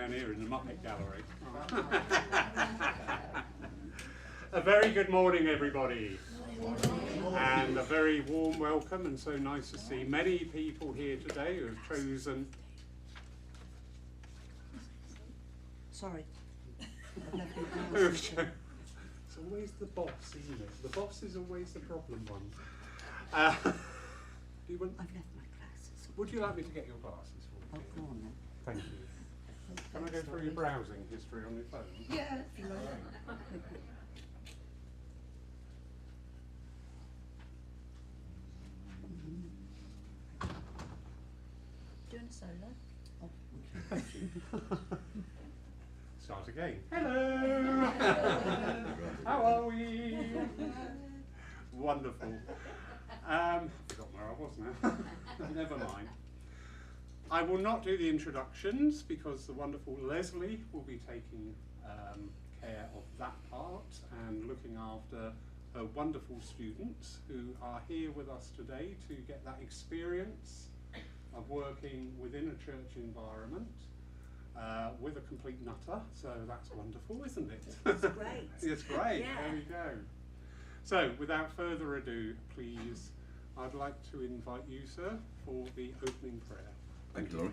down here in the Muppet Gallery. A very good morning, everybody. And a very warm welcome, and so nice to see many people here today who have chosen... Sorry. It's always the boss, isn't it? The boss is always the problem one. Do you want... I've left my glasses. Would you like me to get your glasses for you? Oh, go on then. Thank you. Can I go through your browsing history on your phone? Yeah, if you like. Doing a solo? Oh. Start again. Hello! How are we? Wonderful. I forgot where I was now. Never mind. I will not do the introductions because the wonderful Lesley will be taking care of that part and looking after her wonderful students who are here with us today to get that experience of working within a church environment with a complete nutter. So that's wonderful, isn't it? It's great. It's great. Yeah. There we go. So without further ado, please, I'd like to invite you, sir, for the opening prayer. Thank you, Laurie.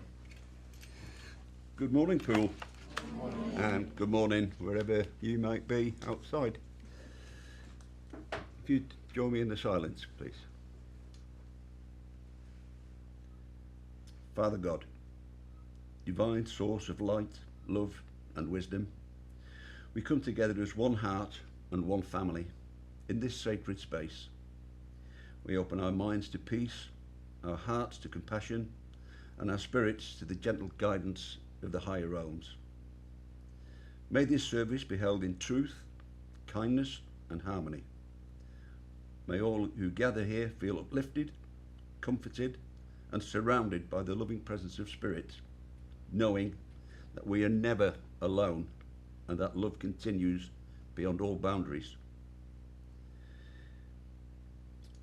Good morning, Poole. And good morning, wherever you might be outside. If you'd join me in the silence, please. Father God, divine source of light, love and wisdom, we come together as one heart and one family in this sacred space. We open our minds to peace, our hearts to compassion, and our spirits to the gentle guidance of the higher realms. May this service be held in truth, kindness and harmony. May all who gather here feel uplifted, comforted and surrounded by the loving presence of Spirit, knowing that we are never alone and that love continues beyond all boundaries.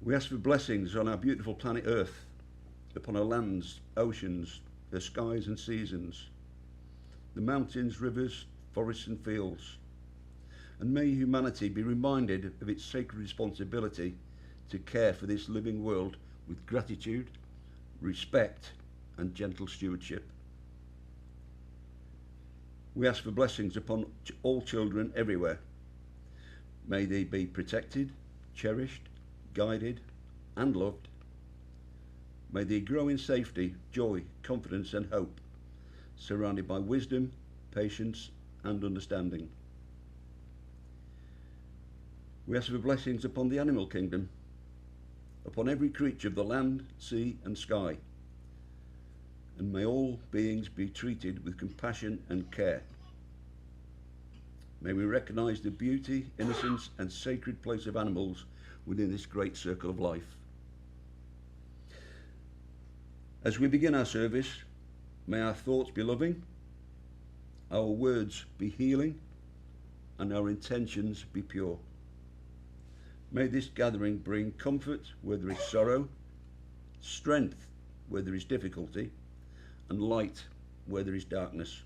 We ask for blessings on our beautiful planet Earth, upon our lands, oceans, the skies and seasons, the mountains, rivers, forests and fields. And may humanity be reminded of its sacred responsibility to care for this living world with gratitude, respect and gentle stewardship. We ask for blessings upon all children everywhere. May they be protected, cherished, guided and loved. May they grow in safety, joy, confidence and hope, surrounded by wisdom, patience and understanding. We ask for blessings upon the animal kingdom, upon every creature of the land, sea and sky. And may all beings be treated with compassion and care. May we recognise the beauty, innocence and sacred place of animals within this great circle of life. As we begin our service, may our thoughts be loving, our words be healing, and our intentions be pure. May this gathering bring comfort where there is sorrow, strength where there is difficulty, and light where there is darkness.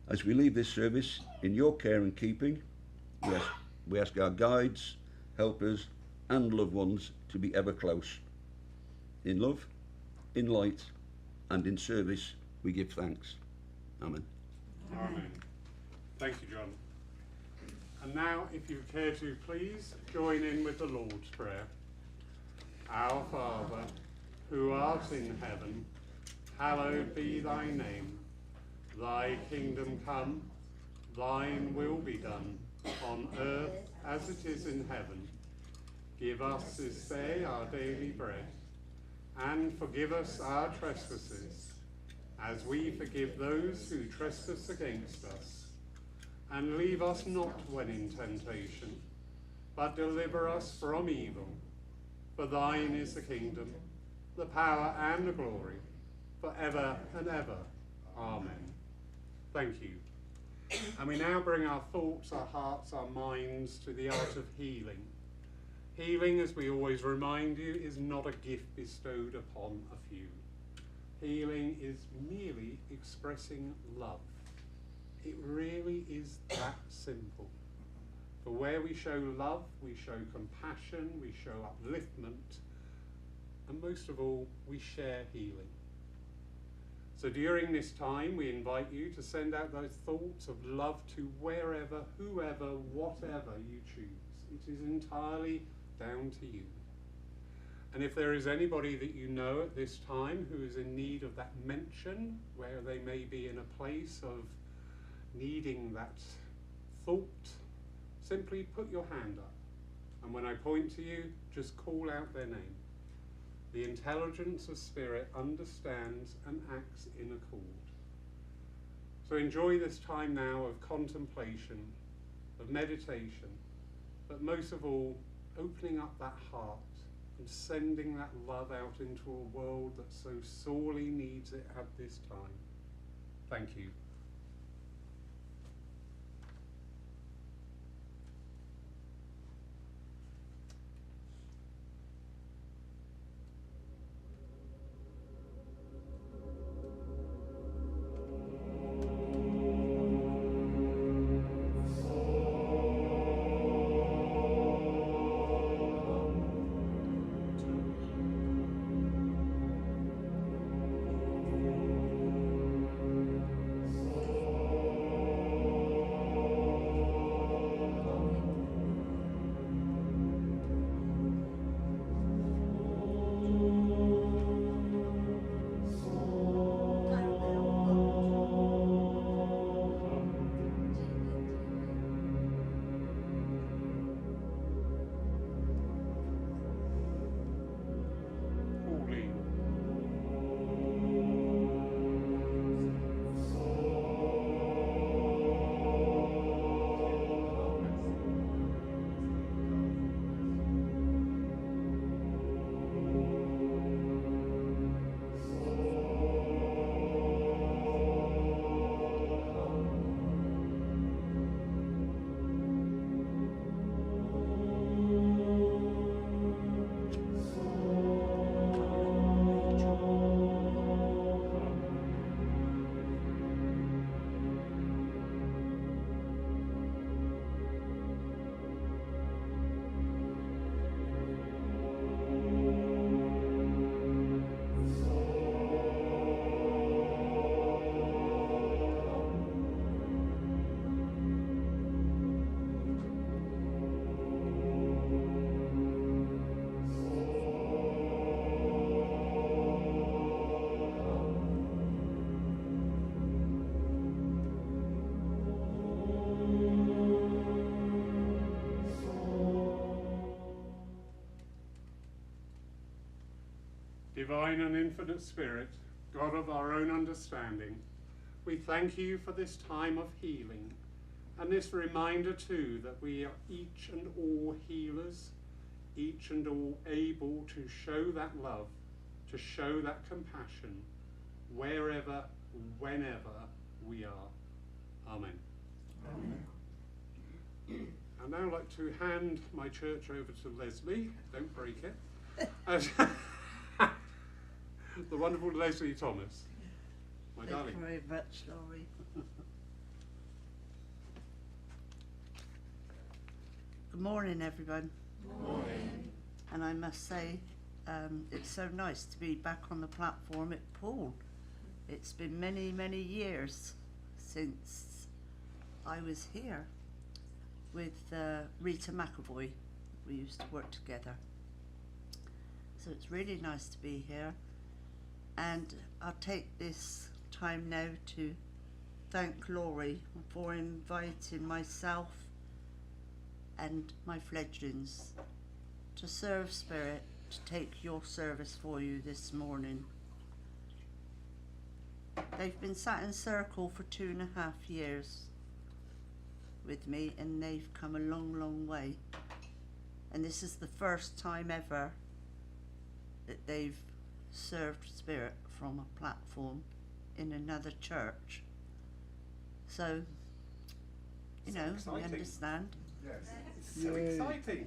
As we leave this service in your care and keeping, we ask our guides, helpers, and loved ones to be ever close. In love, in light, and in service, we give thanks. Amen. Amen. Thank you, John. And now, if you care to, please join in with the Lord's Prayer. Our Father, who art in heaven, hallowed be thy name. Thy kingdom come, thine will be done, on earth as it is in heaven. Give us this day our daily bread, and forgive us our trespasses, as we forgive those who trespass against us. And leave us not when in temptation, but deliver us from evil. For thine is the kingdom, the power and the glory, forever and ever. Amen. Thank you. And we now bring our thoughts, our hearts, our minds to the art of healing. Healing, as we always remind you, is not a gift bestowed upon a few, Healing is merely expressing love. It really is that simple. For where we show love, we show compassion, we show upliftment, and most of all, we share healing. So during this time, we invite you to send out those thoughts of love to wherever, whoever, whatever you choose. It is entirely down to you. And if there is anybody that you know at this time who is in need of that mention, where they may be in a place of needing that thought, simply put your hand up. And when I point to you, just call out their name. The intelligence of spirit understands and acts in accord. So enjoy this time now of contemplation, of meditation, but most of all, opening up that heart and sending that love out into a world that so sorely needs it at this time. Thank you. Divine and infinite Spirit, God of our own understanding, we thank you for this time of healing and this reminder too that we are each and all healers, each and all able to show that love, to show that compassion wherever, whenever we are. Amen. Amen. I'd now like to hand my church over to Lesley, don't break it, the wonderful Lesley Thomas, my darling. Thank you very much, Laurie. Good morning, everyone. Good morning. And I must say, it's so nice to be back on the platform at Poole. It's been many, many years since I was here with Rita McAvoy. We used to work together. So it's really nice to be here. And I'll take this time now to thank Laurie for inviting myself and my fledglings to serve Spirit, to take your service for you this morning. They've been sat in circle for 2.5 years with me, and they've come a long, long way. And this is the first time ever that they've served Spirit from a platform in another church. So, you know, we understand. So exciting.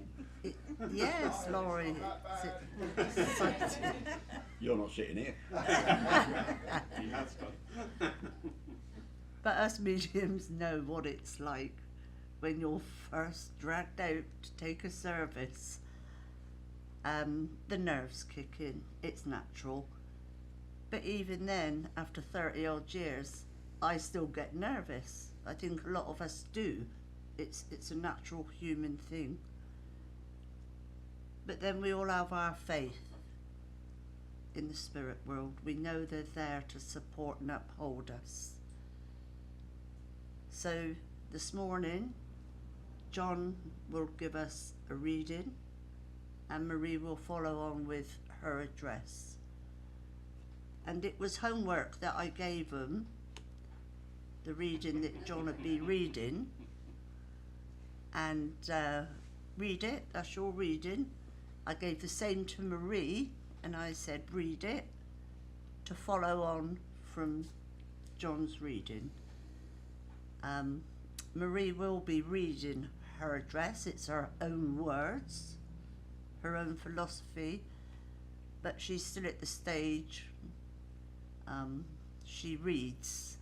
Yes, Laurie, it's exciting. You're not sitting here. He has done. But us mediums know what it's like when you're first dragged out to take a service. The nerves kick in, it's natural. But even then, after 30 odd years, I still get nervous. I think a lot of us do. It's a natural human thing. But then we all have our faith in the spirit world. We know they're there to support and uphold us. So this morning, John will give us a reading and Marie will follow on with her address. And it was homework that I gave them, the reading that John would be reading. And read it, that's your reading. I gave the same to Marie and I said read it to follow on from John's reading. Marie will be reading her address. It's her own words, her own philosophy, but she's still at the stage. She reads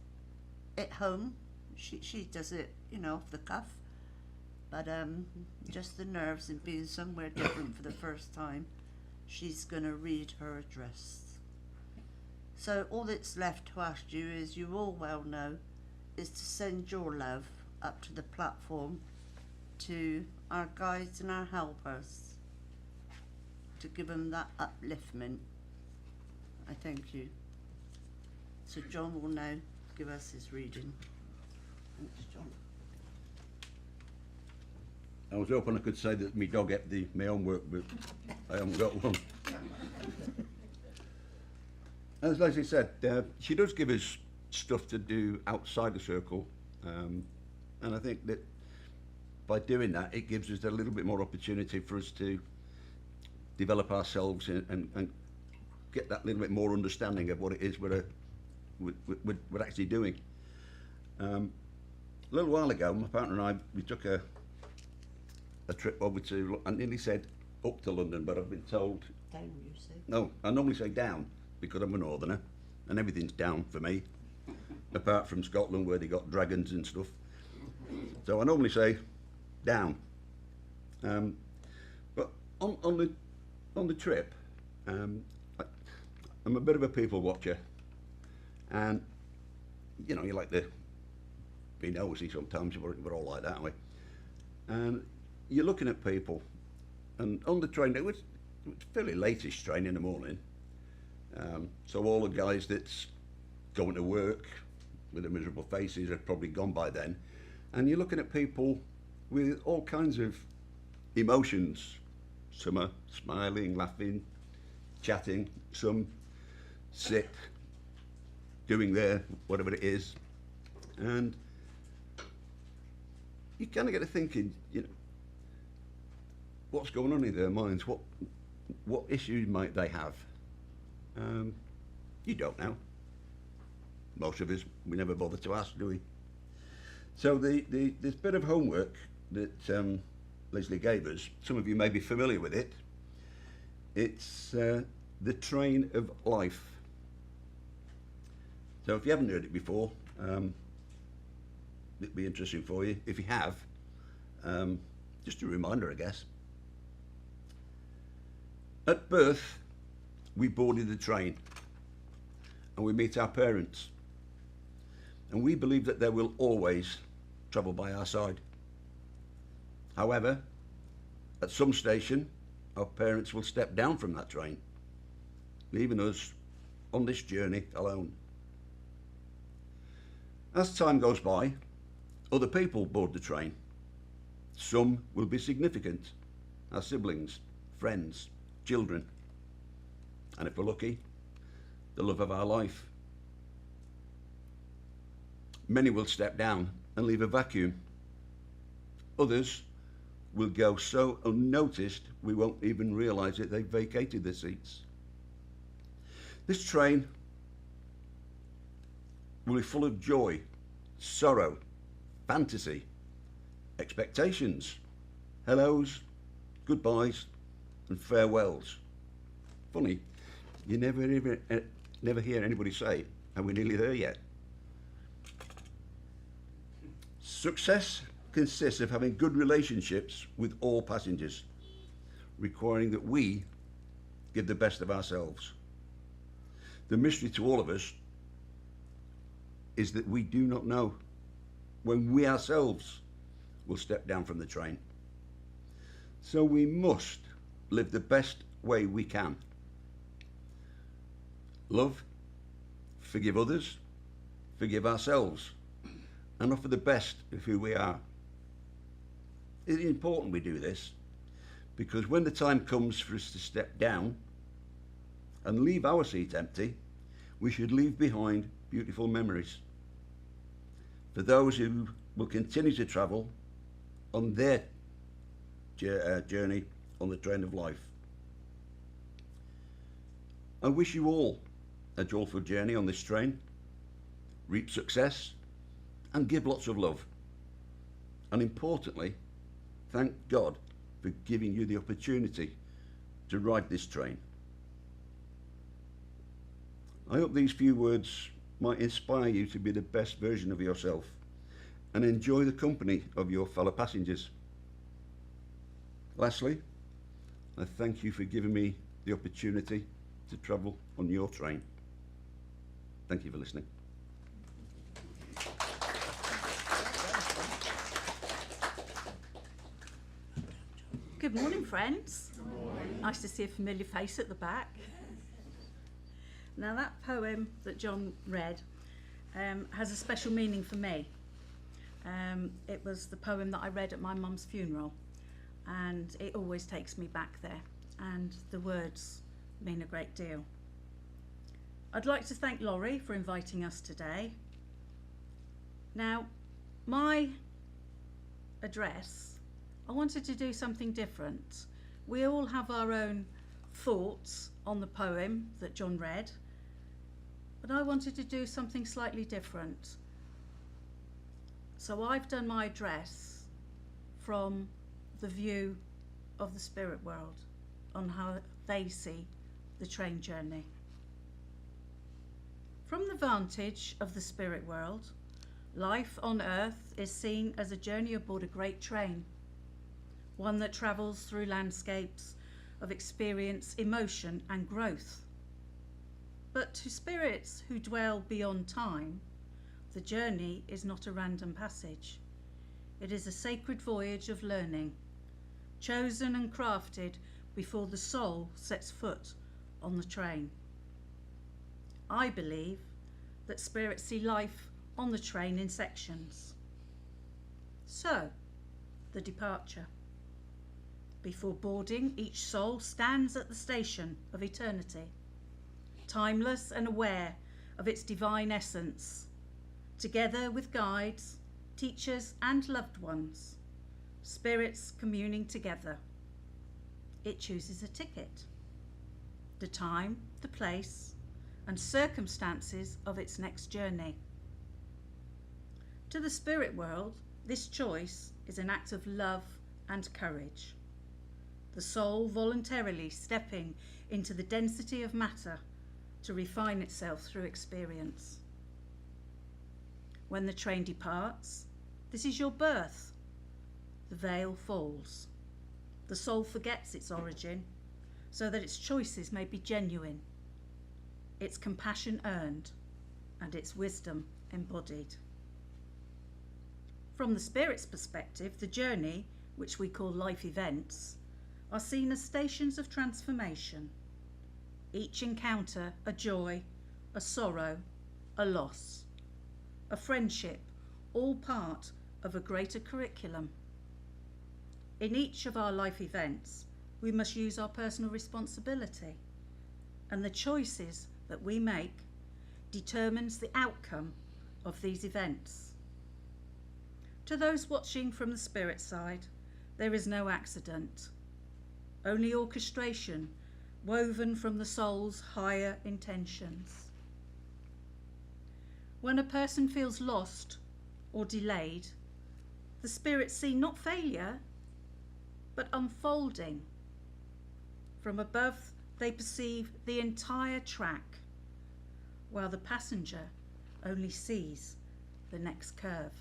at home. She does it, off the cuff. But just the nerves and being somewhere different for the first time, she's going to read her address. So all that's left to ask you, as you all well know, is to send your love up to the platform to our guides and our helpers, to give them that upliftment. I thank you. So John will now give us his reading. Thanks, John. I was hoping I could say that my dog ate my homework, but I haven't got one. As Lesley said, she does give us stuff to do outside the circle, and I think that by doing that, it gives us a little bit more opportunity for us to develop ourselves and get that little bit more understanding of what it is we're actually doing. A little while ago, my partner and I, we took a trip over to, I nearly said up to London, but I've been told... Down, you say? No, I normally say down, because I'm a northerner, and everything's down for me, apart from Scotland where they got dragons and stuff. So I normally say down. But on the trip, I'm a bit of a people watcher, and you like to be nosy sometimes. We're all like that, aren't we? And you're looking at people, and on the train, it was fairly late-ish train in the morning, so all the guys that's going to work with the miserable faces are probably gone by then, and you're looking at people with all kinds of emotions. Some are smiling, laughing, chatting, some sit, doing their whatever it is, and you kind of get to thinking, what's going on in their minds? What issues might they have? You don't know. Most of us, we never bother to ask, do we? So this bit of homework that Lesley gave us, some of you may be familiar with it. It's the train of life. So if you haven't heard it before, it'd be interesting for you. If you have, just a reminder, I guess. At birth, we boarded the train and we meet our parents, and we believe that they will always travel by our side. However, at some station, our parents will step down from that train, leaving us on this journey alone. As time goes by, other people board the train. Some will be significant, our siblings, friends, children, and if we're lucky, the love of our life. Many will step down and leave a vacuum. Others will go so unnoticed we won't even realise that they've vacated their seats. This train will be full of joy, sorrow, fantasy, expectations, hellos, goodbyes and farewells. Funny, you never hear anybody say, are we nearly there yet? Success consists of having good relationships with all passengers, requiring that we give the best of ourselves. The mystery to all of us is that we do not know when we ourselves will step down from the train. So we must live the best way we can. Love, forgive others, forgive ourselves, and offer the best of who we are. It is important we do this, because when the time comes for us to step down and leave our seat empty, we should leave behind beautiful memories for those who will continue to travel on their journey on the train of life. I wish you all a joyful journey on this train, reap success and give lots of love. And importantly, thank God for giving you the opportunity to ride this train. I hope these few words might inspire you to be the best version of yourself and enjoy the company of your fellow passengers. Lastly, I thank you for giving me the opportunity to travel on your train. Thank you for listening. Good morning, friends. Good morning. Nice to see a familiar face at the back. Now, that poem that John read has a special meaning for me. It was the poem that I read at my mum's funeral, and it always takes me back there, and the words mean a great deal. I'd like to thank Laurie for inviting us today. Now, my address, I wanted to do something different. We all have our own thoughts on the poem that John read, but I wanted to do something slightly different. So I've done my address from the view of the spirit world, on how they see the train journey. From the vantage of the spirit world, life on earth is seen as a journey aboard a great train, one that travels through landscapes of experience, emotion and growth. But to spirits who dwell beyond time, the journey is not a random passage. It is a sacred voyage of learning, chosen and crafted before the soul sets foot on the train. I believe that spirits see life on the train in sections. So, the departure. Before boarding, each soul stands at the station of eternity, timeless and aware of its divine essence, together with guides, teachers and loved ones, spirits communing together. It chooses a ticket, the time, the place, and circumstances of its next journey. To the spirit world, this choice is an act of love and courage. The soul voluntarily stepping into the density of matter to refine itself through experience. When the train departs, this is your birth. The veil falls. The soul forgets its origin so that its choices may be genuine, its compassion earned, and its wisdom embodied. From the spirit's perspective, the journey, which we call life events, are seen as stations of transformation. Each encounter a joy, a sorrow, a loss, a friendship, all part of a greater curriculum. In each of our life events, we must use our personal responsibility, and the choices that we make determines the outcome of these events. To those watching from the spirit side, there is no accident, only orchestration woven from the soul's higher intentions. When a person feels lost or delayed, the spirits see not failure, but unfolding. From above, they perceive the entire track, while the passenger only sees the next curve.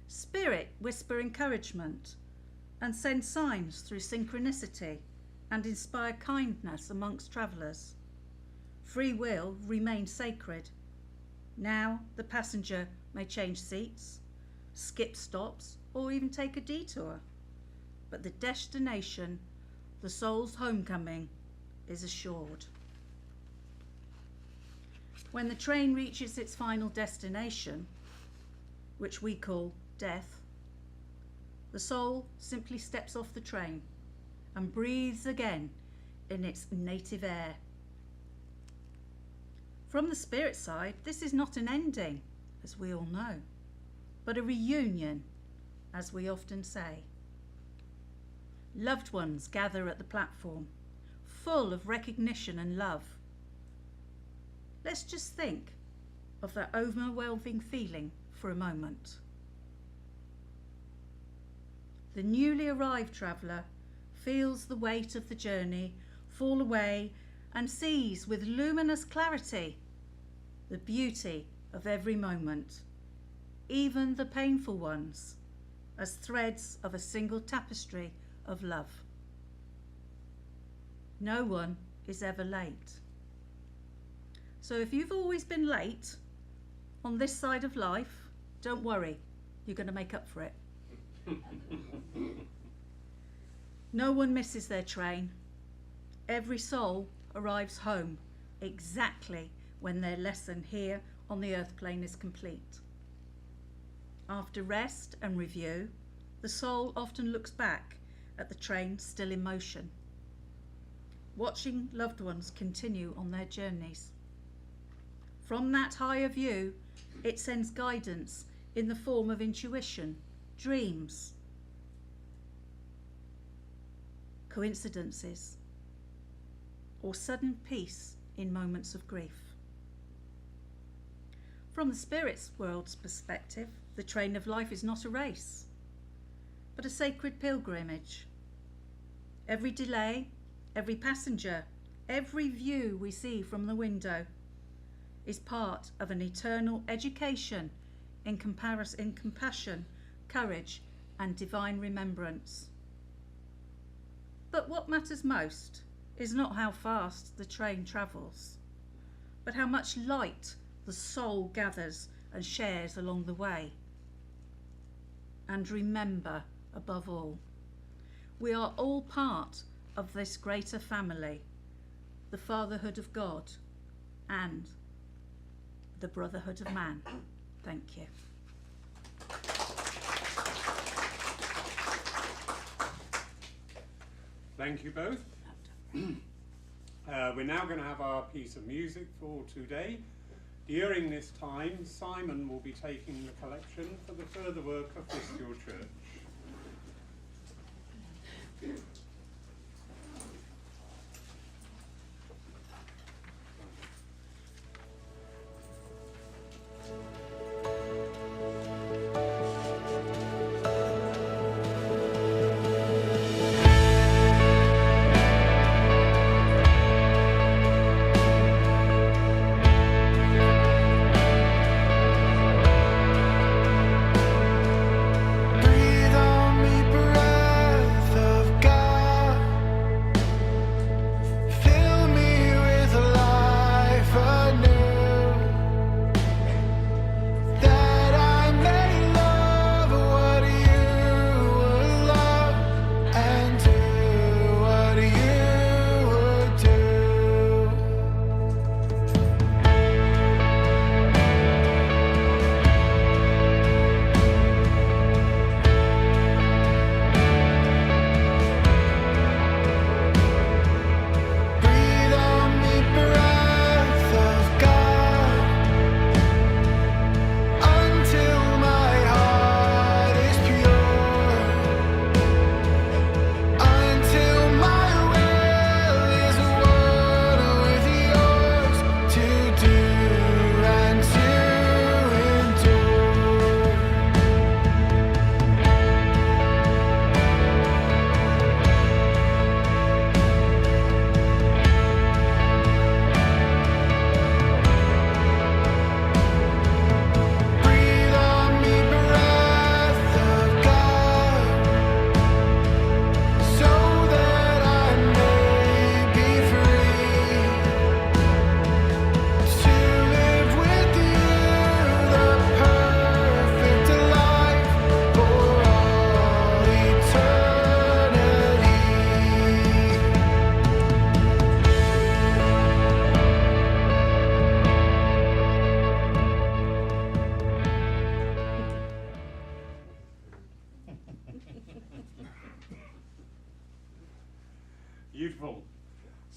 Spirit whisper encouragement and send signs through synchronicity and inspire kindness amongst travellers. Free will remains sacred. Now the passenger may change seats, skip stops, or even take a detour. But the destination, the soul's homecoming, is assured. When the train reaches its final destination, which we call death, the soul simply steps off the train and breathes again in its native air. From the spirit side, this is not an ending, as we all know, but a reunion, as we often say. Loved ones gather at the platform, full of recognition and love. Let's just think of that overwhelming feeling for a moment. The newly arrived traveller feels the weight of the journey fall away and sees with luminous clarity the beauty of every moment, even the painful ones, as threads of a single tapestry of love. No one is ever late. So if you've always been late on this side of life, don't worry, you're going to make up for it. No one misses their train. Every soul arrives home exactly when their lesson here on the earth plane is complete. After rest and review, the soul often looks back at the train still in motion, watching loved ones continue on their journeys. From that higher view, it sends guidance in the form of intuition, dreams, coincidences, or sudden peace in moments of grief. From the spirit's world's perspective, the train of life is not a race, but a sacred pilgrimage. Every delay, every passenger, every view we see from the window is part of an eternal education in compassion, courage, and divine remembrance. But what matters most is not how fast the train travels, but how much light the soul gathers and shares along the way. And remember, above all, we are all part of this greater family, the fatherhood of God and the brotherhood of man. Thank you. Thank you both. We're now going to have our piece of music for today. During this time, Simon will be taking the collection for the further work of this your church. Breathe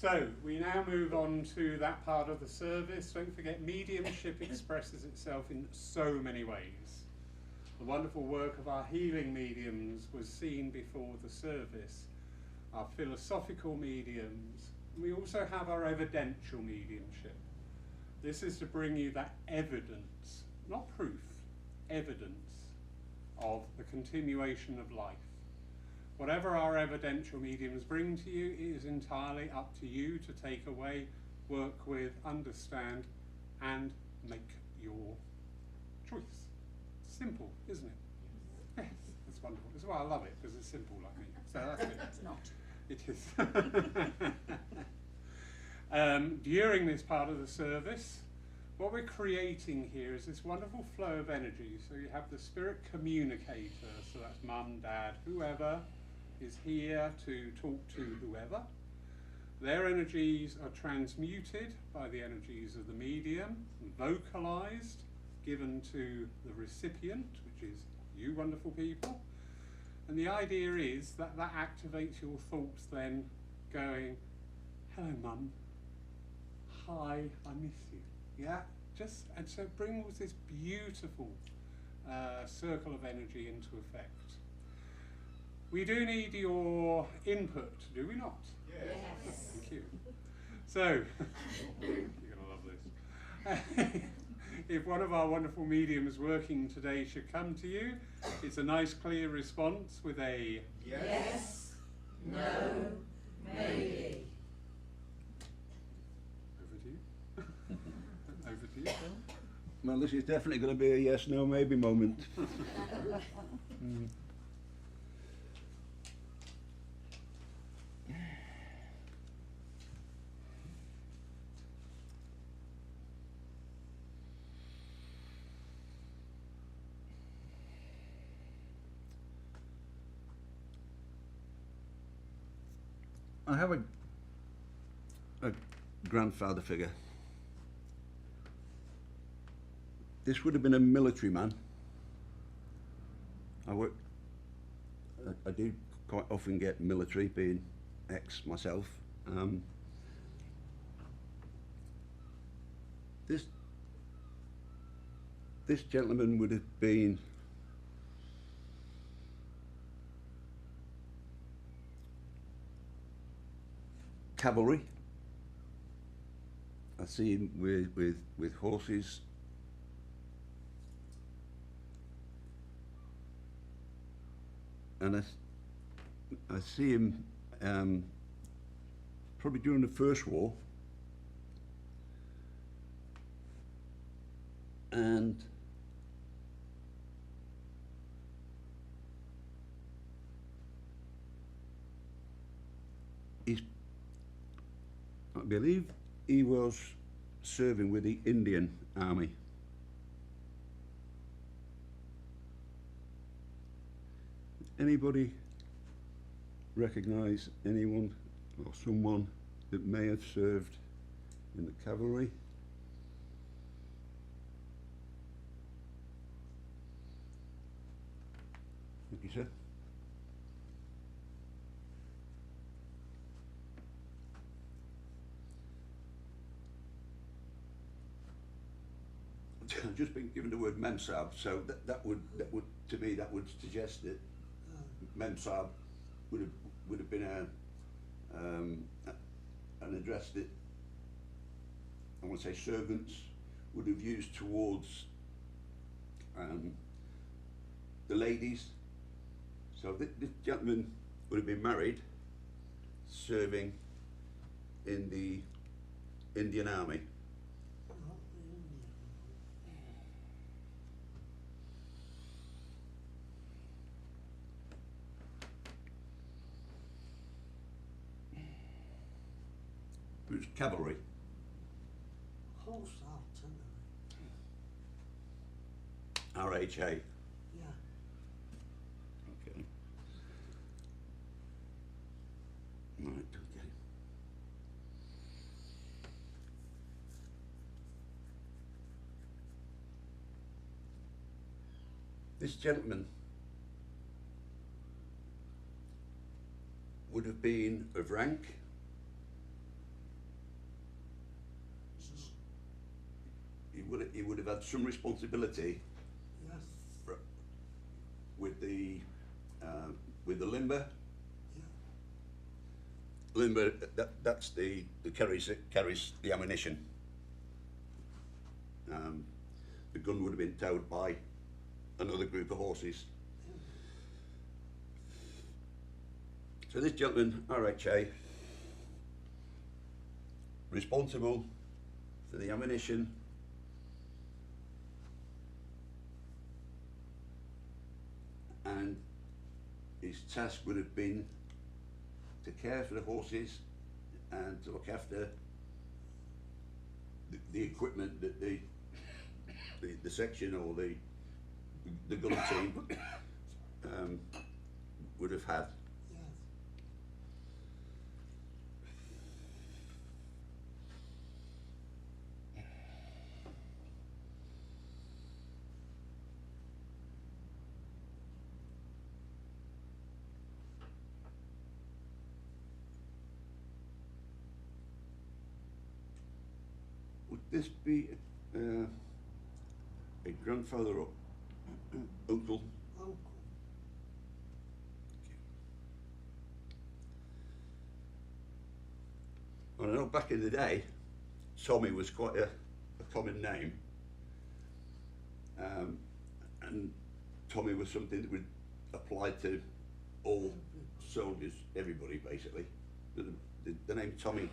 So we now move on to that part of the service. Don't forget, mediumship expresses itself in so many ways. The wonderful work of our healing mediums was seen before the service. Our philosophical mediums. We also have our evidential mediumship. This is to bring you that evidence, not proof, evidence of the continuation of life. Whatever our evidential mediums bring to you, it is entirely up to you to take away, work with, understand, and make your choice. Simple, isn't it? Yes, it's wonderful. That's why I love it, because it's simple like me. So that's it. It's not. It is. During this part of the service, what we're creating here is this wonderful flow of energy. So you have the spirit communicator, so that's mum, dad, whoever is here to talk to whoever. Their energies are transmuted by the energies of the medium, vocalized, given to the recipient, which is you wonderful people. And the idea is that that activates your thoughts then going, hello mum, hi, I miss you. Yeah, and so it brings this beautiful circle of energy into effect. We do need your input, do we not? Yes. Thank you. So, you're going to love this. If one of our wonderful mediums working today should come to you, it's a nice clear response with a Yes. No. Maybe. over to you. Over to you. Well, this is definitely going to be a yes, no, maybe moment. I have a grandfather figure. This would have been a military man. I do quite often get military, being ex myself. This gentleman would have been cavalry. I see him with horses. And I see him probably during the First War, and I believe he was serving with the Indian Army. Anybody recognise anyone or someone that may have served in the cavalry? Thank you, sir. I've just been given the word Memsab, so that would to me that would suggest that Memsab would have been an address that I want to say servants would have used towards the ladies. So this gentleman would have been married, serving in the Indian Army. It was cavalry. Horse artillery. RHA. Yeah. Okay. Right, okay. This gentleman would have been of rank, he would have had some responsibility Yes. with the limber. Yeah. Limber, that's the carries the ammunition. The gun would have been towed by another group of horses. So this gentleman, RHA, responsible for the ammunition, and his task would have been to care for the horses and to look after the equipment that the section or the gun team would have had. Yes. Would this be a grandfather or uncle? Uncle. Well, I know back in the day, Tommy was quite a common name, and Tommy was something that would apply to all soldiers, everybody basically. The name Tommy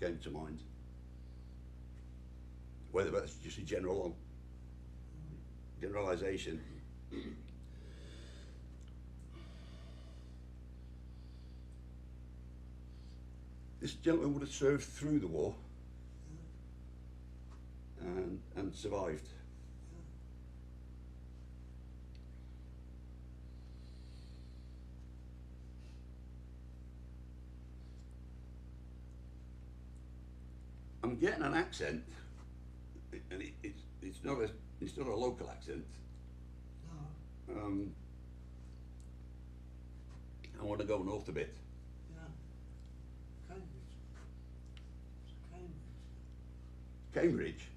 came to mind. Whether that's just a generalisation. This gentleman would have served through the war and survived. I'm getting an accent, and it's not a local accent. No. I want to go north a bit. Yeah. Cambridge. Cambridge.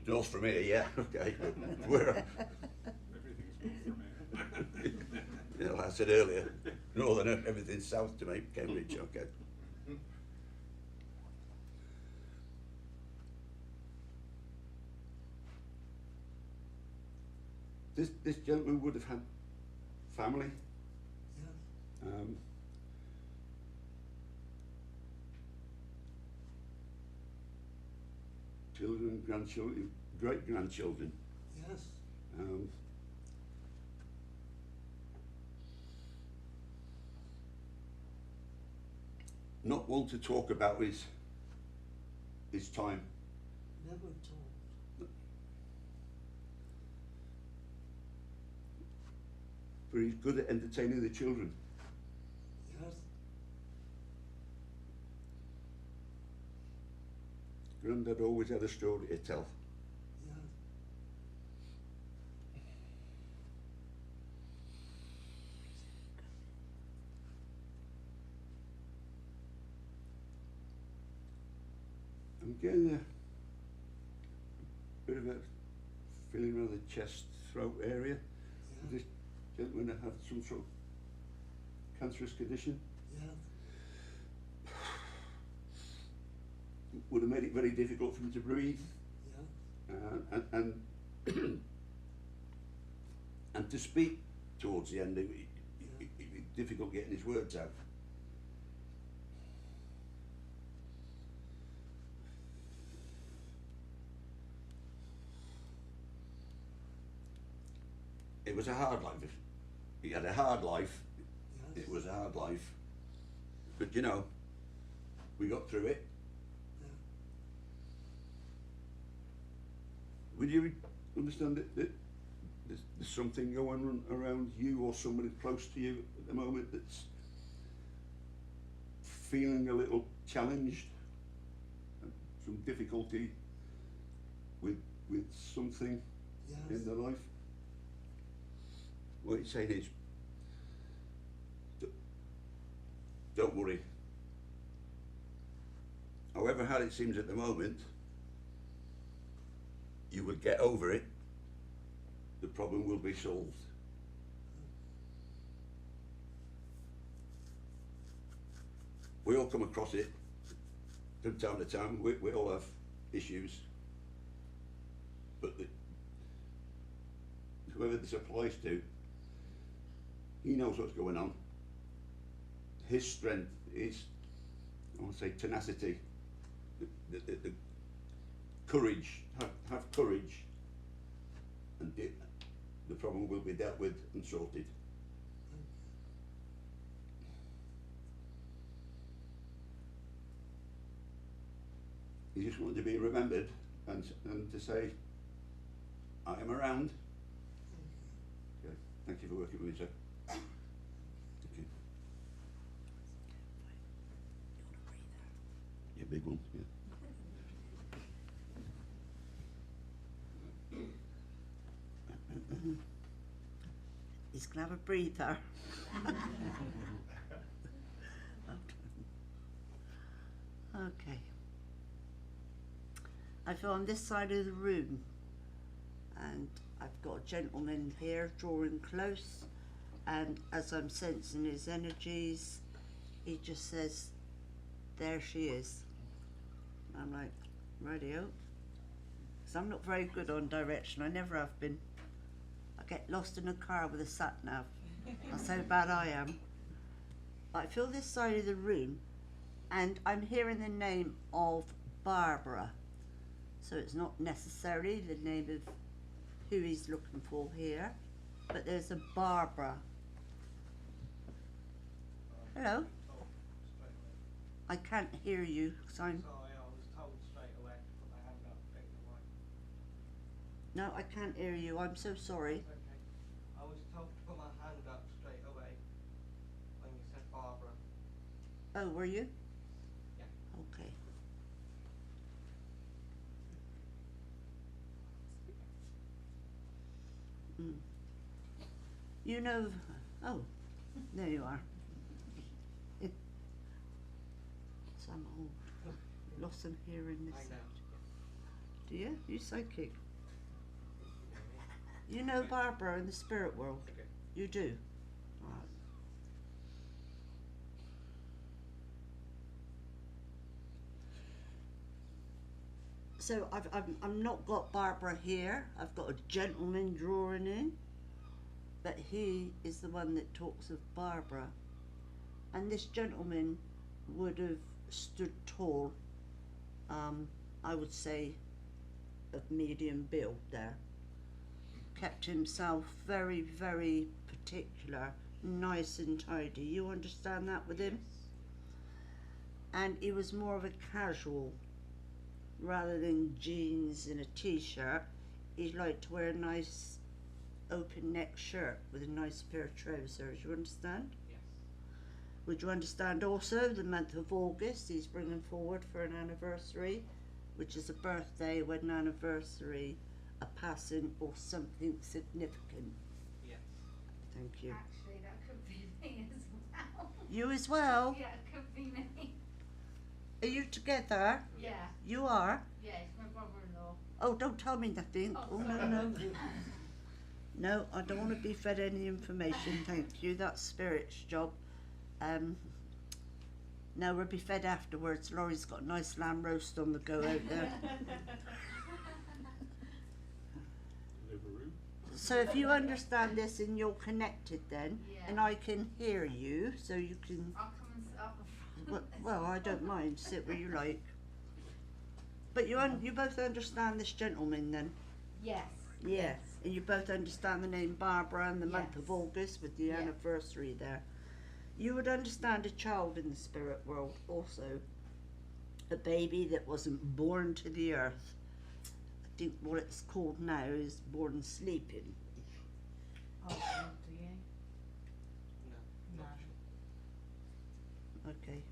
North from here, yeah. Okay. Where? Everything's north from here. You know, like I said earlier, northern, everything's south to me. Cambridge. Okay. This gentleman would have had family. Yes. Children, grandchildren, great-grandchildren. Yes. Not one to talk about his time. Never told. But he's good at entertaining the children. Yes. Grandad always had a story to tell. Yes. I'm getting a bit of a feeling around the chest, throat area. Yeah. This gentleman had some sort of cancerous condition. Yes. Would have made it very difficult for him to breathe, Yeah. and and to speak towards the end. It was difficult getting his words out. It was a hard life. He had a hard life. Yes. It was a hard life. But you know, we got through it. Yeah. Would you understand that there's something going on around you or somebody close to you at the moment that's feeling a little challenged, some difficulty with something Yes. in their life? What you're saying is, don't worry. However hard it seems at the moment, you will get over it. The problem will be solved. We all come across it from time to time. We all have issues. But whoever this applies to, he knows what's going on. His strength is, I want to say, tenacity, the courage. Have courage, and the problem will be dealt with and sorted. You just want to be remembered and to say, I am around. Okay. Thank you for working with me, sir. Thank you. Yeah, big one, yeah. He's going to have a breather. Okay. I feel on this side of the room, and I've got a gentleman here drawing close, and as I'm sensing his energies, he just says, there she is. I'm like, radio. Because I'm not very good on direction, I never have been. I get lost in a car with a sat-nav. That's how bad I am. But I feel this side of the room, and I'm hearing the name of Barbara. So it's not necessarily the name of who he's looking for here, but there's a Barbara. Hello? I can't hear you because I'm... Sorry, I was told straight away to put my hand up straight away. No, I can't hear you. I'm so sorry. It's okay. I was told to put my hand up straight away when you said Barbara. Oh, were you? Yeah. Okay. You know... Oh, there you are. I'm old. Lost some hearing this I know. side. Do you? You psychic? You know Barbara in the spirit world? Okay. You do? Right. So I'm not got Barbara here. I've got a gentleman drawing in, but he is the one that talks of Barbara. And this gentleman would have stood tall, I would say, of medium build there. Kept himself very, very particular, nice and tidy. You understand that with him? And he was more of a casual, rather than jeans and a t-shirt. He liked to wear a nice open neck shirt with a nice pair of trousers. You understand? Yes. Would you understand also the month of August he's bringing forward for an anniversary, which is a birthday, wedding anniversary, a passing or something significant? Yes. Thank you. Actually, that could be me as well. You as well? Yeah, it could be me. Are you together? Yeah, You are? yeah, it's my brother-in-law. Oh, don't tell me nothing. Oh, Oh, no, sorry. no. No, I don't want to be fed any information, thank you. That's Spirit's job. No, we'll be fed afterwards. Laurie's got a nice lamb roast on the go out there. Deliveroo. So if you understand this and you're connected then, Yeah. and I can hear you, so you can, I'll come and sit up the front. well, I don't mind, sit where you like. But you both understand this gentleman then? Yes. Yeah, and you both understand the name Barbara and the month Yes. of August with the Yeah. anniversary there. You would understand a child in the spirit world also. A baby that wasn't born to the earth. I think what it's called now is born sleeping. Oh, do you? No. No. Not sure. Okay.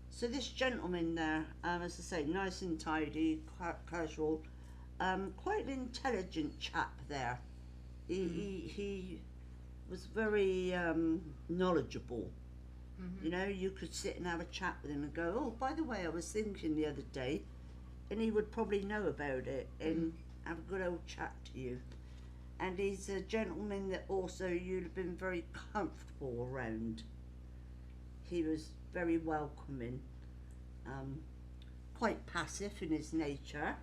So this gentleman there, as I say, nice and tidy, casual, quite an intelligent chap there. He was very knowledgeable. Mm-hmm. You know, you could sit and have a chat with him and go, oh, by the way, I was thinking the other day, and he would probably know about it and have a good old chat to you. And he's a gentleman that also you'd have been very comfortable around. He was very welcoming, quite passive in his nature.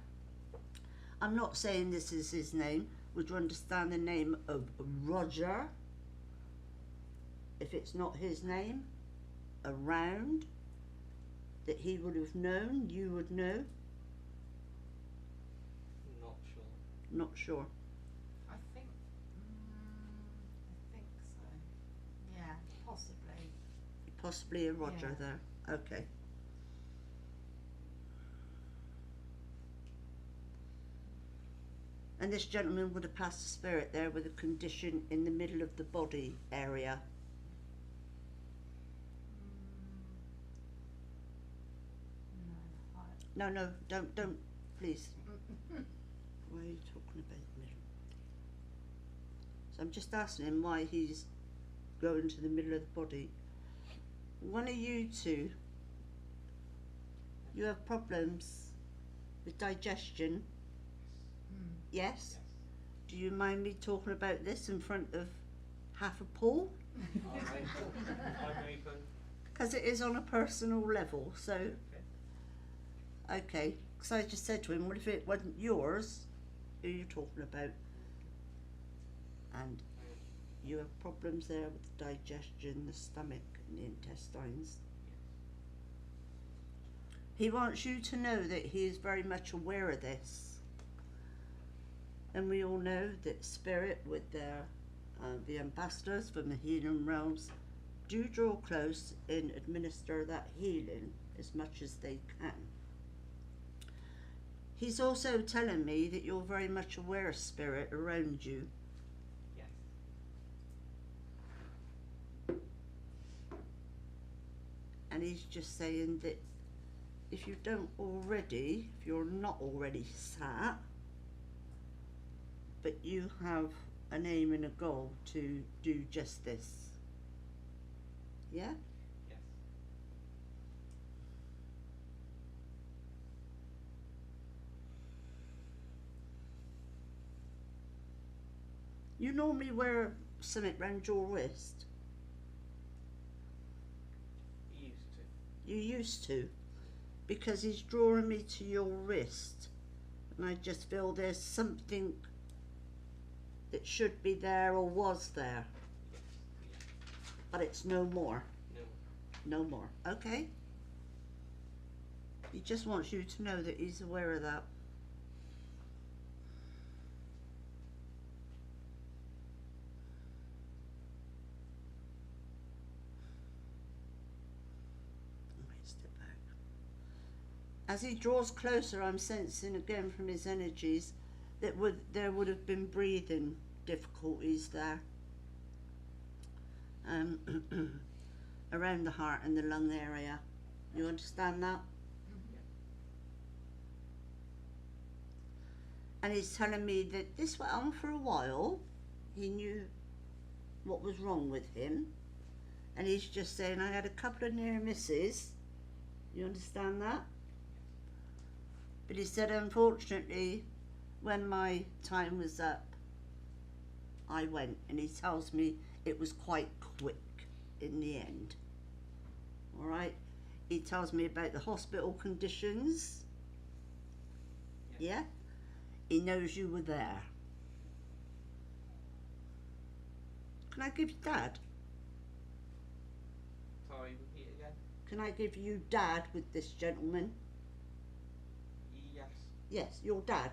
I'm not saying this is his name. Would you understand the name of Roger? If it's not his name, around, that he would have known, you would know? Not sure. Not sure. I think so. Yeah, possibly. Possibly a Roger Yeah. there. Okay. And this gentleman would have passed a spirit there with a condition in the middle of the body area. No, No, don't, please. Why are you talking about the middle? So I'm just asking him why he's going to the middle of the body. One of you two, you have problems with digestion, yes? Do you mind me talking about this in front of half a Poole? I'm open. Because it is on a personal level, so... Okay, because I just said to him, what if it wasn't yours? Who are you talking about? And you have problems there with the digestion, the stomach and the intestines. He wants you to know that he is very much aware of this. And we all know that spirit with their the ambassadors from the healing realms do draw close and administer that healing as much as they can. He's also telling me that you're very much aware of spirit around you. Yes. And he's just saying that if you don't already, if you're not already sat, but you have an aim and a goal to do just this. Yeah? Yes. You normally wear something round your wrist. Used to. You used to. Because he's drawing me to your wrist. And I just feel there's something that should be there or was there. Yes. But it's no more. No. No more. Okay? He just wants you to know that he's aware of that. Step back. As he draws closer, I'm sensing again from his energies that there would have been breathing difficulties there. Around the heart and the lung area. You understand that? And he's telling me that this went on for a while. He knew what was wrong with him. And he's just saying, I had a couple of near misses. You understand that? But he said, unfortunately, when my time was up, I went. And he tells me it was quite quick in the end. All right? He tells me about the hospital conditions. Yeah? He knows you were there. Can I give you Dad? Sorry, repeat again. Can I give you Dad with this gentleman? Yes. Yes, your dad.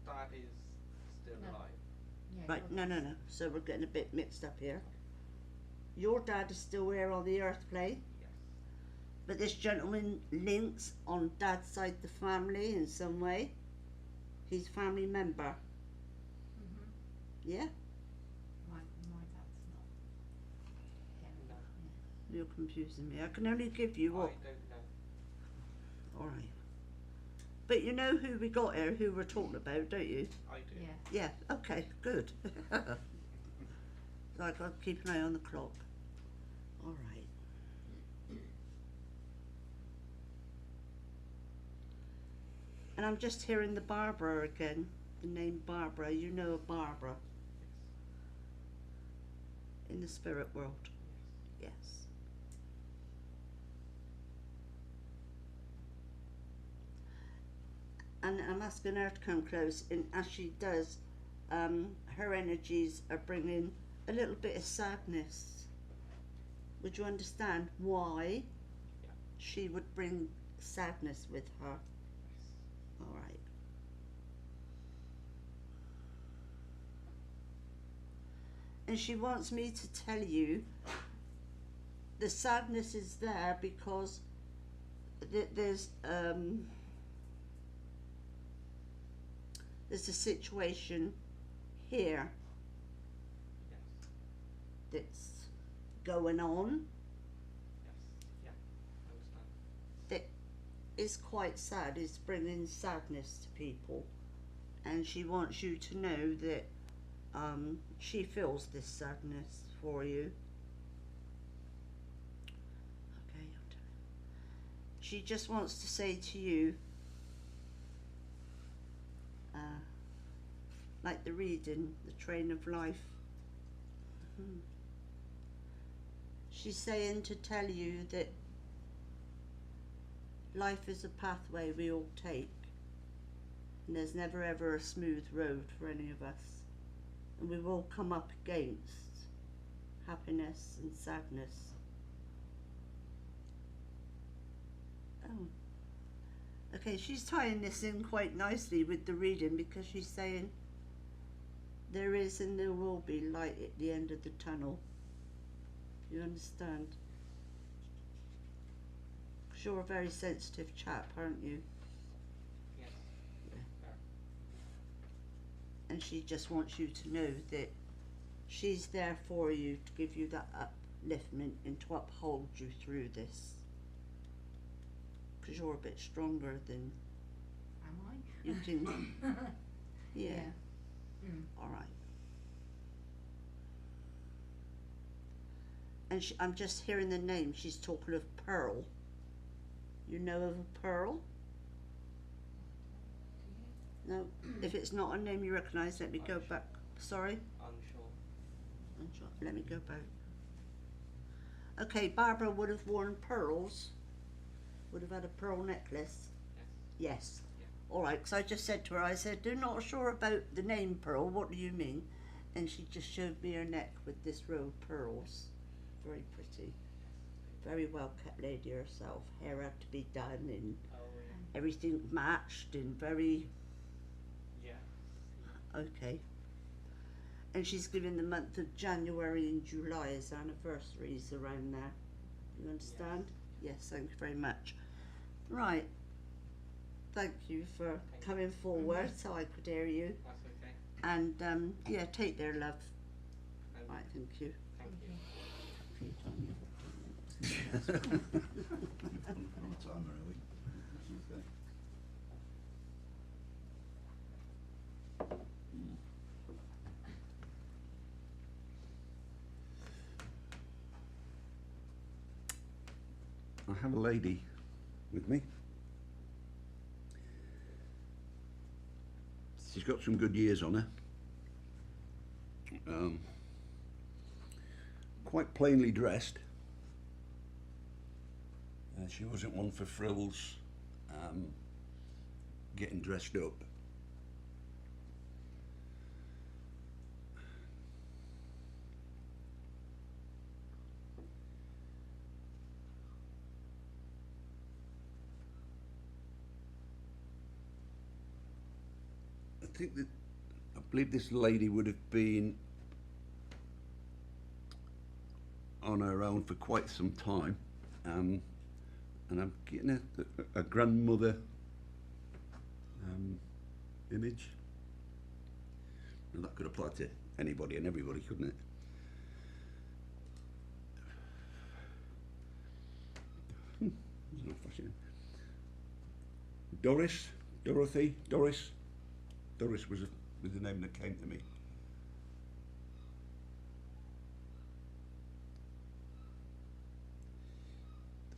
Dad is still No. alive. Yeah, Right, you're no. So we're getting a bit mixed up here. Your dad is still here on the earth plane, Yes. but this gentleman links on Dad's side of the family in some way. He's a family member. Mhm. Yeah? My dad's not him. No. You're confusing me. I can only give you what. I don't know. Alright. But you know who we got here, who we're talking about, don't you? I do. Yeah. Yeah, okay, good. So I've got to keep an eye on the clock. Alright. And I'm just hearing the Barbara again, the name Barbara. You know a Barbara in the spirit world. Yes. And I'm asking her to come close, and as she does, her energies are bringing a little bit of sadness. Would you understand why she would bring sadness with her? All right. And she wants me to tell you the sadness is there because there's a situation here that's going on that is quite sad, is bringing sadness to people, and she wants you to know that she feels this sadness for you. Okay, she just wants to say to you, like the reading, the train of life. She's saying to tell you that life is a pathway we all take, and there's never ever a smooth road for any of us, and we will come up against happiness and sadness. Oh, okay, she's tying this in quite nicely with the reading, because she's saying there is and there will be light at the end of the tunnel. You understand? Because you're a very sensitive chap, aren't you? Yes. Yeah. Fair. And she just wants you to know that she's there for you, to give you that upliftment and to uphold you through this. Because you're a bit stronger than Am I? you can. Yeah. All right. And I'm just hearing the name. She's talking of Pearl. You know of a Pearl? No. If it's not a name you recognise, let me go back. Sorry? Unsure. Let me go back. Okay, Barbara would have worn pearls. Would have had a pearl necklace. Yes. All right, because I just said to her, I said, "I'm not sure about the name Pearl, what do you mean?" And she just showed me her neck with this row of pearls. Very pretty. Very well kept lady herself. Hair had to be done and Oh, yeah. everything matched and very, Yeah. okay. And she's given the month of January and July as anniversaries around there. You understand? Yes, thank you very much. Right. Thank you for coming forward so I could hear you. That's okay. And yeah, take their love. No, Right, thank you. Thank you. I have a lady with me. She's got some good years on her. Quite plainly dressed. She wasn't one for frills, getting dressed up. I believe this lady would have been on her own for quite some time, and I'm getting a grandmother image. And that could apply to anybody and everybody, couldn't it? There's no flashing. Doris was the name that came to me.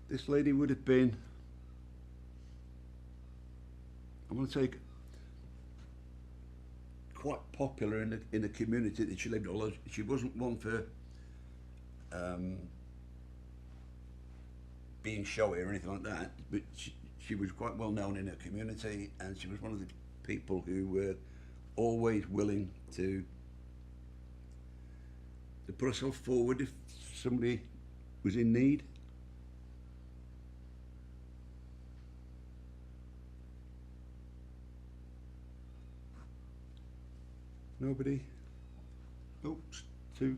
This lady would have been I want to say, quite popular in the community that she lived. Although she wasn't one for being showy or anything like that, but she was quite well known in her community, and she was one of the people who were always willing to put herself forward if somebody was in need. Nobody? Oh, two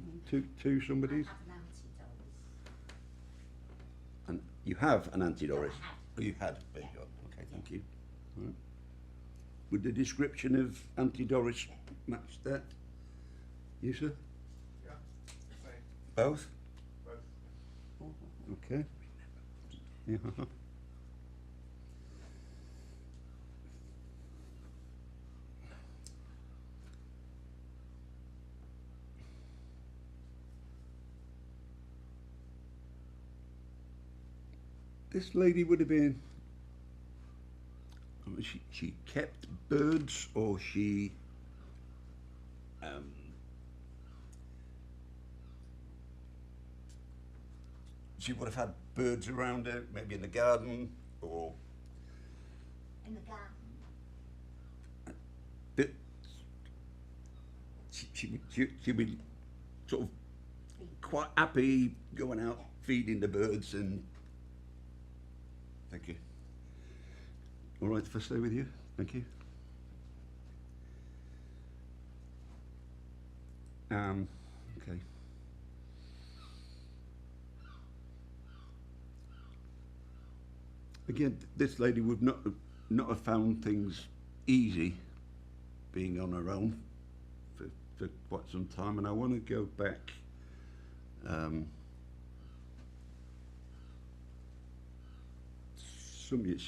somebodies. I have an auntie Doris. And you have an Auntie Doris? I had. Oh, you had? Very Yeah. good. Okay, thank you. Right. Would the description of Auntie Doris match that? You, sir? Yeah. Same. Both? Both. Okay. Yeah. This lady would have been. She kept birds, or she she would have had birds around her, maybe in the garden, or In the garden. that she'd be sort of quite happy going out feeding the birds and. Thank you. All right, if I stay with you, thank you. Okay. Again, this lady would not have found things easy being on her own for quite some time, and I want to go back. Some years,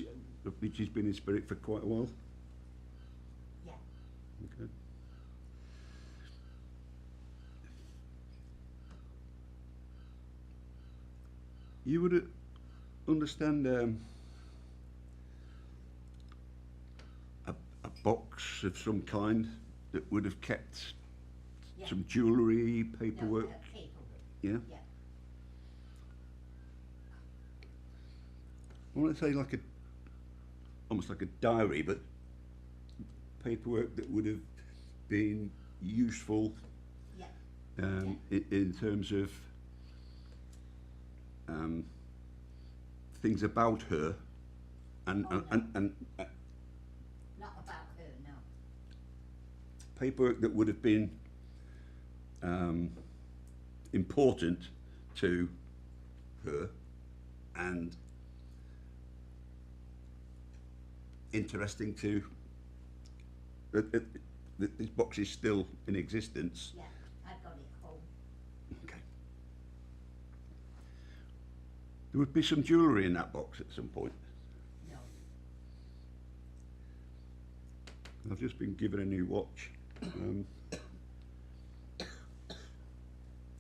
she's been in spirit for quite a while. Yeah. Okay. You would understand a box of some kind that would have kept Yeah. some jewellery, paperwork. No, paperwork. Yeah. Yeah. I want to say almost like a diary, but paperwork that would have been useful Yeah. in terms of things about her, and Oh, no. and Not about her, no. paperwork that would have been important to her and interesting to this box is still in existence. Yeah. I got it home. Okay. There would be some jewellery in that box at some point. No. I've just been given a new watch.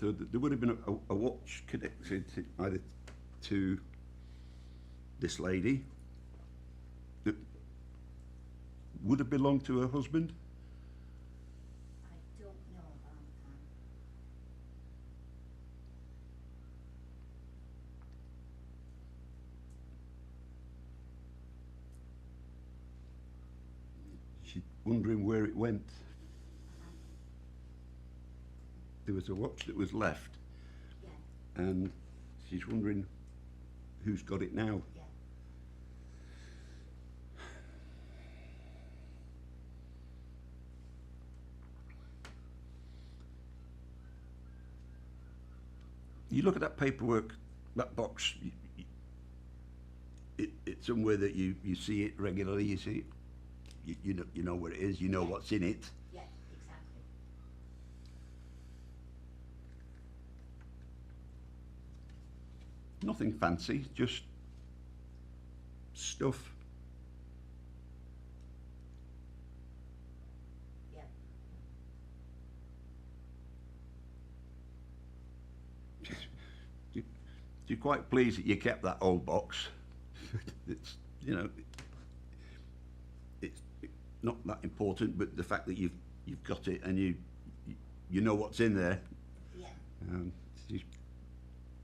So there would have been a watch connected either to this lady that would have belonged to her husband. I don't know about that. She's wondering where it went. There was a watch that was left, Yeah. and she's wondering who's got it now. Yeah. You look at that paperwork, that box, it's somewhere that you see it regularly, you see it, you know where it is, you know what's in it. Yeah. Exactly. Nothing fancy, just stuff. Yeah. You're quite pleased that you kept that old box. It's, it's not that important, but the fact that you've got it and you know what's in there. Yeah.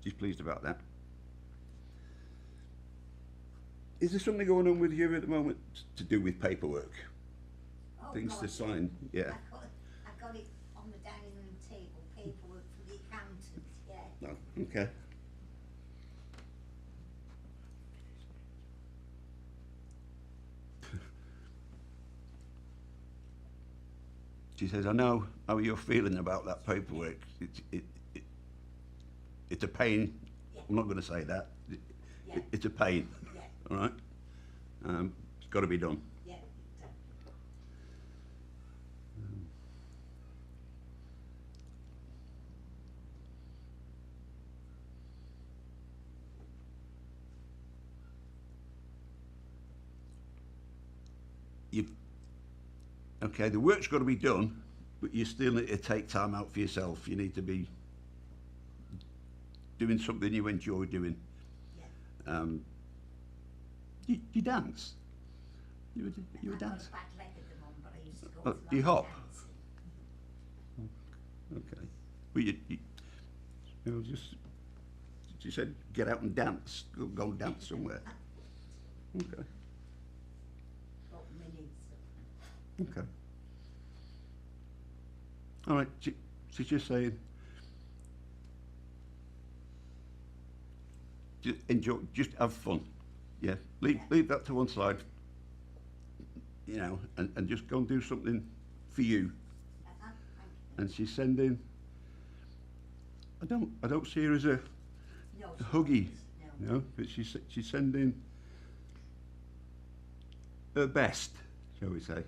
She's pleased about that. Is there something going on with you at the moment to do with paperwork? Oh, Things God, to sign? Yeah. I got it on the dining room table, paperwork for the accountant, yeah. No. Okay. She says, I know how you're feeling about that paperwork. It's a pain. Yeah. I'm not going to say that. Yeah. It's a pain. Yeah, All right. It's got to be done. yeah. Okay, the work's got to be done, but you still need to take time out for yourself. You need to be doing something you enjoy doing. Yeah. You dance. You a I've got dance. a bad leg at the moment, but I used to go Oh, to do you lots of hop? dancing. Okay. Well, you know, just she said, get out and dance. Go and dance somewhere. Okay. Got mini stuff. Okay. All right. She's just saying, just enjoy, just have fun. Yeah. Leave that to one side. You know, and just go and do something for you. Thank you. And she's sending. I don't see her as a No, huggy, no. no, but she's sending her best, shall we say.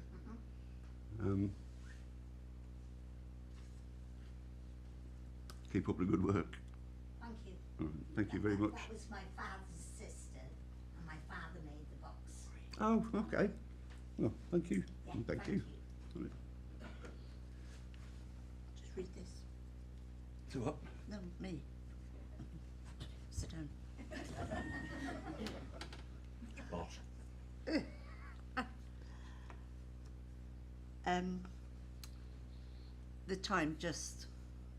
Keep up the good work. Thank you. Thank you very much. That was my father's sister, and my father made the box. Oh, okay. Well, thank you. Yeah, Thank you. Just read this. So what? No, me. Sit down. The time just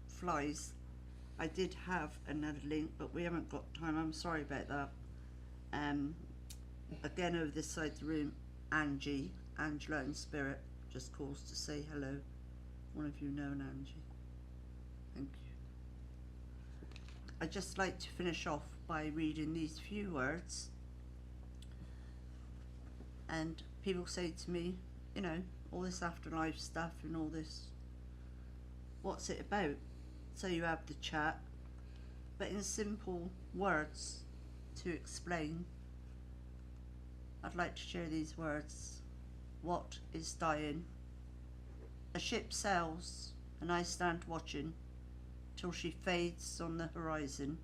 flies. I did have another link, but we haven't got time. I'm sorry about that. Again, over this side of the room, Angela in spirit, just calls to say hello. One of you know an Angie. Thank you. I'd just like to finish off by reading these few words. And people say to me, you know, all this afterlife stuff and all this, what's it about? So you have the chat, but in simple words to explain, I'd like to share these words. What is dying? A ship sails and I stand watching till she fades on the horizon,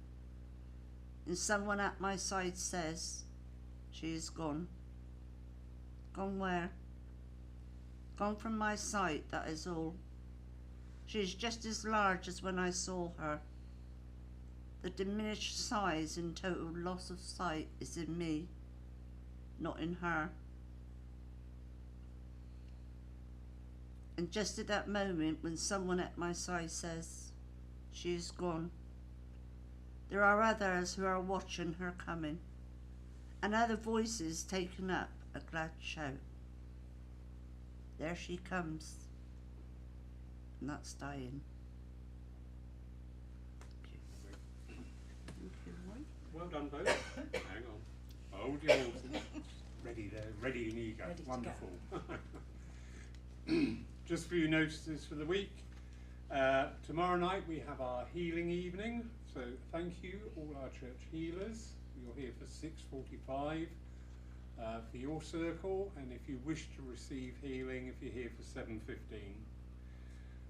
and someone at my side says she is gone. Gone where? Gone from my sight, that is all. She is just as large as when I saw her. The diminished size and total loss of sight is in me, not in her. And just at that moment when someone at my side says she is gone, there are others who are watching her coming, and other voices taking up a glad shout. There she comes, and that's dying. Thank you, Roy. Well done, both. Hang on. Hold your horses. Ready there, ready and eager. Ready to Wonderful. Just a few notices for the week. Tomorrow night we have our healing evening. So thank you, all our church healers. You're here for 6:45 for your circle, and if you wish to receive healing, if you're here for 7:15.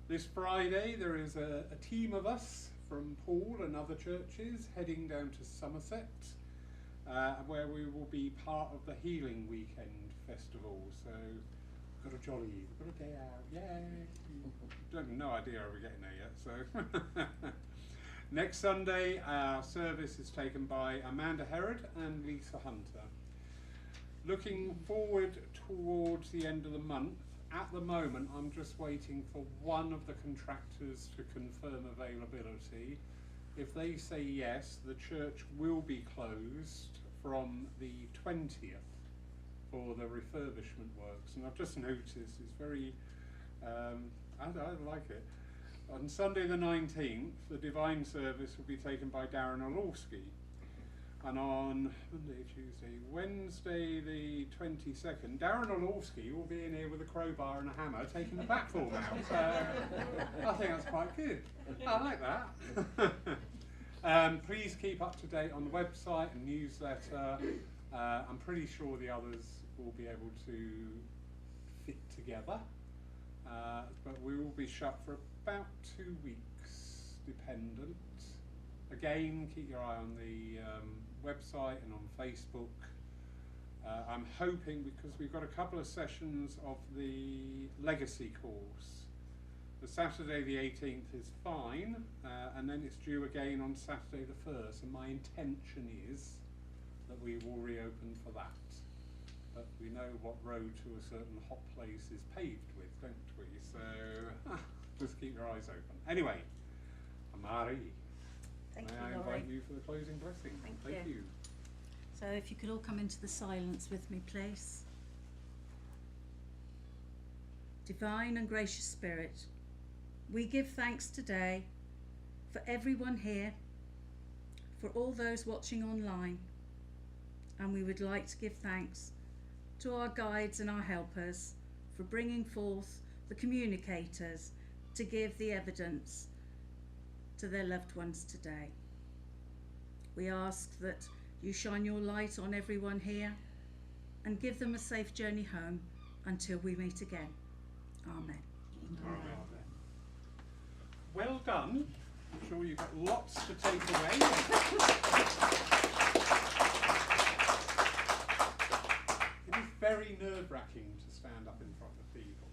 This Friday there is a team of us from Poole and other churches heading down to Somerset, where we will be part of the Healing Weekend Festival. So we've got a day out, yay! Don't have no idea how we're getting there yet. So next Sunday our service is taken by Amanda Herod and Lisa Hunter. Looking forward towards the end of the month. At the moment, I'm just waiting for one of the contractors to confirm availability. If they say yes, the church will be closed from the 20th for the refurbishment works. And I've just noticed it's very, I like it. On Sunday the 19th, the Divine Service will be taken by Darren Orlowski. And on Monday, Tuesday, Wednesday the 22nd, Darren Orlowski will be in here with a crowbar and a hammer taking the platform out. So I think that's quite good. I like that. Please keep up to date on the website and newsletter. I'm pretty sure the others will be able to fit together. But we will be shut for about 2 weeks, dependent. Again, keep your eye on the website and on Facebook. I'm hoping, because we've got a couple of sessions of the legacy course. The Saturday the 18th is fine, and then it's due again on Saturday the 1st, and my intention is that we will reopen for that. But we know what road to a certain hot place is paved with, don't we? So just keep your eyes open. Anyway, Amari. Thank May you, I Laurie. invite you for the closing blessing? Thank you. So if you could all come into the silence with me, please. Divine and gracious Spirit, we give thanks today for everyone here, for all those watching online, and we would like to give thanks to our guides and our helpers for bringing forth the communicators to give the evidence to their loved ones today. We ask that you shine your light on everyone here and give them a safe journey home until we meet again. Amen. Amen. Well done. I'm sure you've got lots to take away. It is very nerve-wracking to stand up in front of people.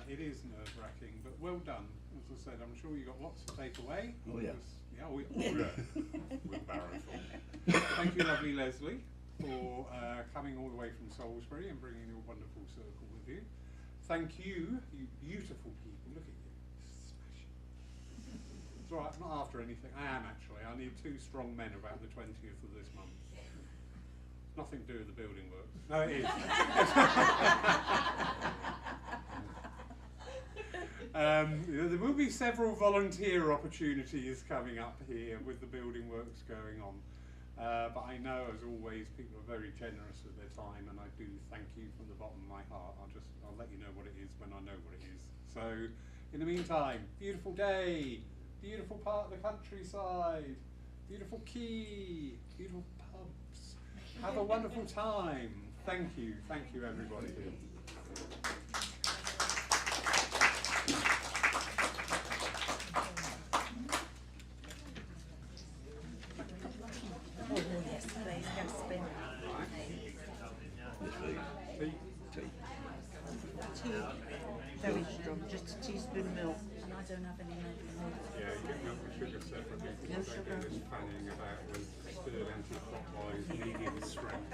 It is nerve-wracking, but well done. As I said, I'm sure you got lots to take away. Oh, yeah. Yeah, wheelbarrow full. Thank you, lovely Lesley, for coming all the way from Salisbury and bringing your wonderful circle with you. Thank you, you beautiful people. Look at you. Smashing. It's all right, I'm not after anything. I am actually. I need 2 strong men about the 20th of this month. Nothing to do with the building works. No, it is. There will be several volunteer opportunities coming up here with the building works going on. But I know, as always, people are very generous with their time, and I do thank you from the bottom of my heart. I'll let you know what it is when I know what it is. So, in the meantime, beautiful day, beautiful part of the countryside, beautiful quay, beautiful pubs. Have a wonderful time. Thank you everybody. Oh, yes, please, go spin. Tea. Tea, very strong, just a teaspoon milk. And I don't have any milk. Yeah, you get milk and sugar separately. No Don't sugar. do this fanning about with stirred anti-clockwise, medium strength.